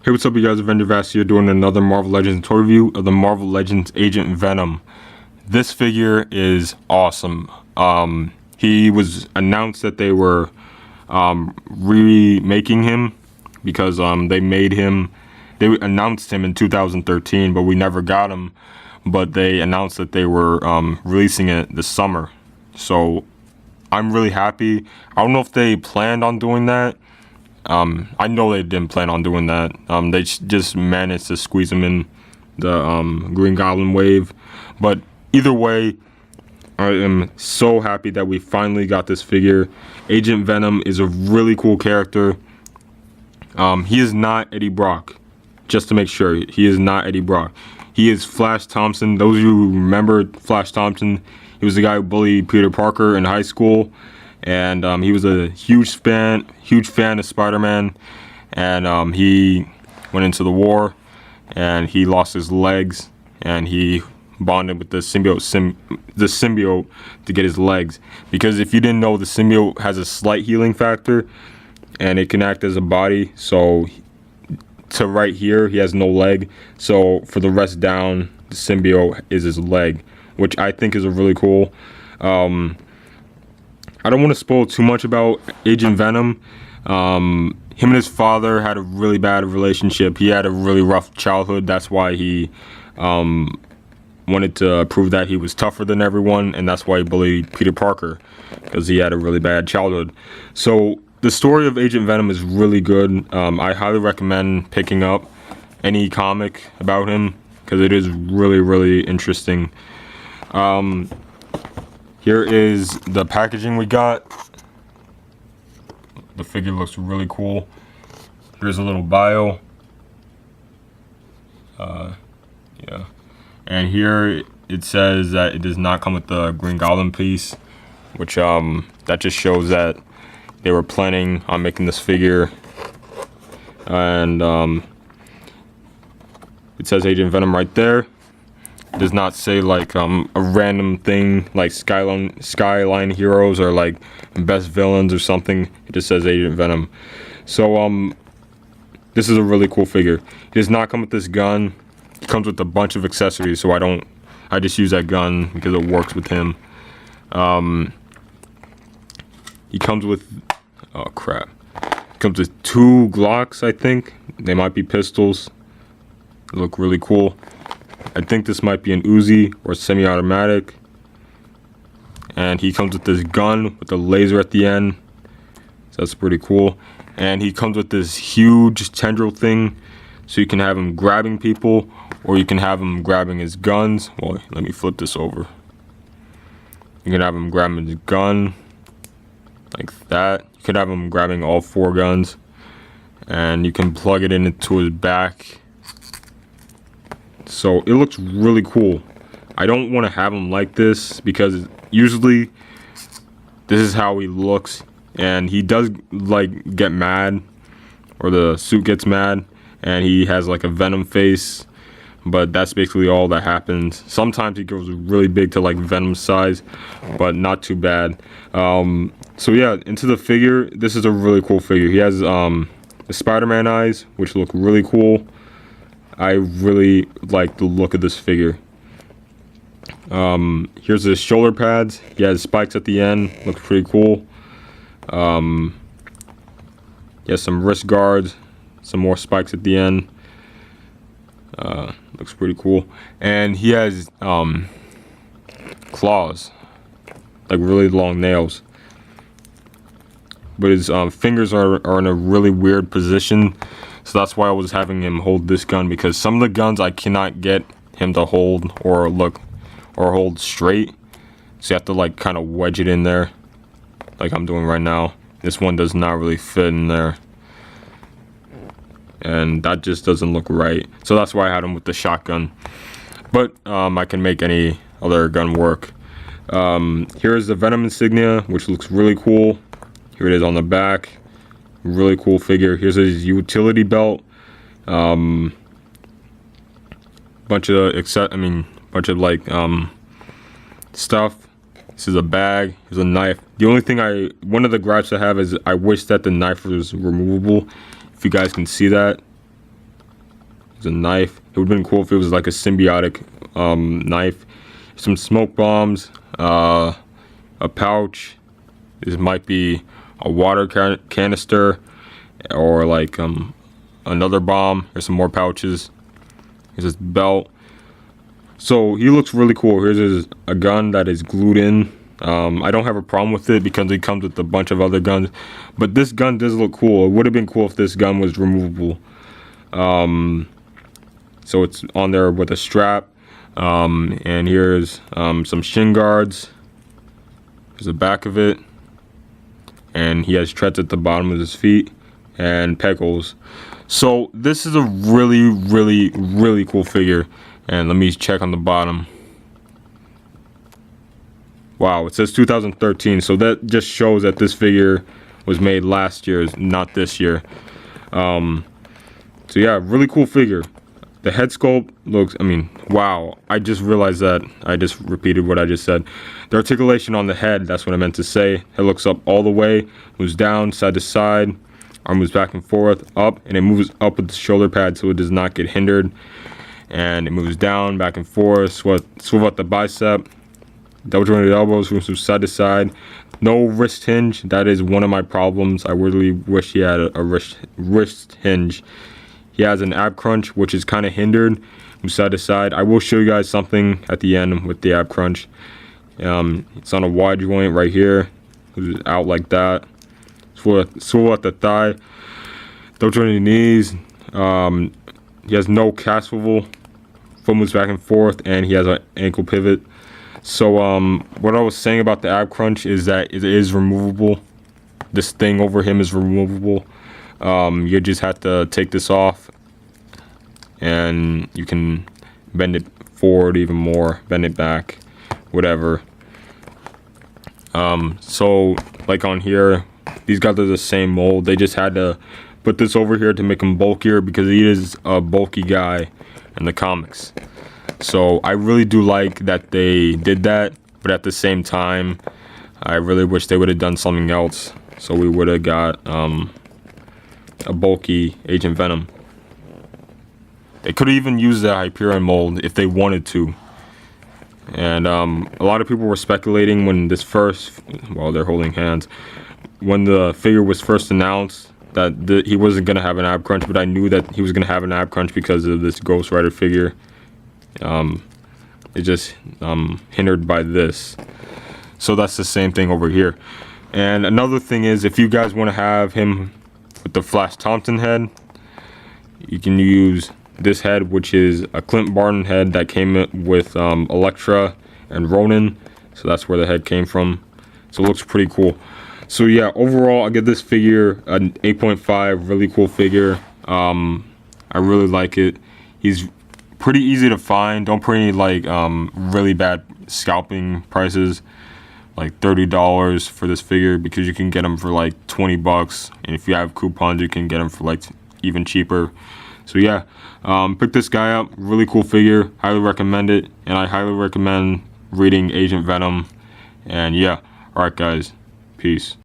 Hey, what's up, you guys? Avenger Vast here doing another Marvel Legends toy review of the Marvel Legends Agent Venom. This figure is awesome. He was announced that they were remaking him because they announced him in 2013, but we never got him. But they announced that they were releasing it this summer. So I'm really happy. I don't know if they planned on doing that. I know they didn't plan on doing that. They just managed to squeeze him in the Green Goblin wave. But either way, I am so happy that we finally got this figure. Agent Venom is a really cool character. He is not Eddie Brock. Just to make sure, he is not Eddie Brock. He is Flash Thompson. Those of you who remember Flash Thompson, he was the guy who bullied Peter Parker in high school. And he was a huge fan of Spider-Man, and he went into the war, and he lost his legs, and he bonded with the symbiote to get his legs. Because if you didn't know, the symbiote has a slight healing factor, and it can act as a body. So to right here, he has no leg. So for the rest down, the symbiote is his leg, which I think is a really cool. I don't want to spoil too much about Agent Venom. Him and his father had a really bad relationship. He had a really rough childhood. That's why he wanted to prove that he was tougher than everyone, and that's why he bullied Peter Parker, because he had a really bad childhood. So the story of Agent Venom is really good. I highly recommend picking up any comic about him, because it is really, really interesting. Here is the packaging we got. The figure looks really cool. Here's a little bio. Yeah. And here it says that it does not come with the Green Goblin piece, which that just shows that they were planning on making this figure. And it says Agent Venom right there. It does not say like a random thing like Skyline Heroes or like best villains or something. It just says Agent Venom. So this is a really cool figure. It does not come with this gun. It comes with a bunch of accessories, so I just use that gun because it works with him. He comes with, oh crap. He comes with 2 Glocks, I think. They might be pistols. They look really cool. I think this might be an Uzi or semi-automatic. And he comes with this gun with a laser at the end. So that's pretty cool. And he comes with this huge tendril thing. So you can have him grabbing people, or you can have him grabbing his guns. Well, let me flip this over. You can have him grabbing his gun like that. You could have him grabbing all 4 guns. And you can plug it into his back. So it looks really cool. I don't want to have him like this because usually this is how he looks, and he does like get mad, or the suit gets mad, and he has like a Venom face, but that's basically all that happens. Sometimes he goes really big to like Venom size, but not too bad. So yeah, into the figure, this is a really cool figure. He has the Spider-Man eyes, which look really cool. I really like the look of this figure. Here's his shoulder pads. He has spikes at the end. Looks pretty cool. He has some wrist guards. Some more spikes at the end. Looks pretty cool. And he has claws. Like really long nails. But his fingers are in a really weird position. So that's why I was having him hold this gun, because some of the guns I cannot get him to hold or hold straight. So you have to like kind of wedge it in there, like I'm doing right now. This one does not really fit in there, and that just doesn't look right. So that's why I had him with the shotgun. But I can make any other gun work. Here's the Venom insignia, which looks really cool. Here it is on the back. Really cool figure. Here's his utility belt. Bunch of like stuff. This is a bag. Here's a knife. The only thing one of the gripes I have is I wish that the knife was removable. If you guys can see that, There's a knife. It would have been cool if it was like a symbiotic knife. Some smoke bombs, a pouch. This might be a water canister, or like another bomb. There's some more pouches. Here's his belt. So he looks really cool. Here's a gun that is glued in. I don't have a problem with it because it comes with a bunch of other guns, but this gun does look cool. It would have been cool if this gun was removable. So it's on there with a strap, and here's some shin guards. Here's the back of it, and he has treads at the bottom of his feet and peg holes. So this is a really cool figure. And let me check on the bottom. Wow, it says 2013, so that just shows that this figure was made last year, not this year. So yeah, really cool figure. The head sculpt looks, I mean, wow. I just realized that I just repeated what I just said. The articulation on the head, that's what I meant to say. It looks up all the way, moves down, side to side. Arm moves back and forth, up, and it moves up with the shoulder pad so it does not get hindered. And it moves down, back and forth, swivel at the bicep. Double jointed elbows, moves from side to side. No wrist hinge. That is one of my problems. I really wish he had a wrist hinge. He has an ab crunch, which is kind of hindered from side to side. I will show you guys something at the end with the ab crunch. It's on a wide joint right here. It's out like that. Swivel at the thigh. Double jointed knees. He has no calf swivel. Foot moves back and forth, and he has an ankle pivot. So what I was saying about the ab crunch is that it is removable. This thing over him is removable. You just have to take this off, and you can bend it forward even more, bend it back, whatever. So like on here, these guys are the same mold. They just had to put this over here to make him bulkier because he is a bulky guy in the comics. So I really do like that they did that, but at the same time, I really wish they would have done something else. So we would have got a bulky Agent Venom. They could have even used the Hyperion mold if they wanted to. And a lot of people were speculating when this first, well, they're holding hands, when the figure was first announced, that he wasn't going to have an ab crunch, but I knew that he was going to have an ab crunch because of this Ghost Rider figure. It's just hindered by this. So that's the same thing over here. And another thing is, if you guys want to have him with the Flash Thompson head, you can use this head, which is a Clint Barton head that came with Elektra and Ronin. So that's where the head came from. So it looks pretty cool. So yeah, overall I give this figure an 8.5. Really cool figure. I really like it. He's pretty easy to find. Don't put any like really bad scalping prices, like $30 for this figure, because you can get them for like 20 bucks, and if you have coupons you can get them for like even cheaper. So yeah, pick this guy up. Really cool figure. Highly recommend it, and I highly recommend reading Agent Venom. And yeah, alright guys, peace.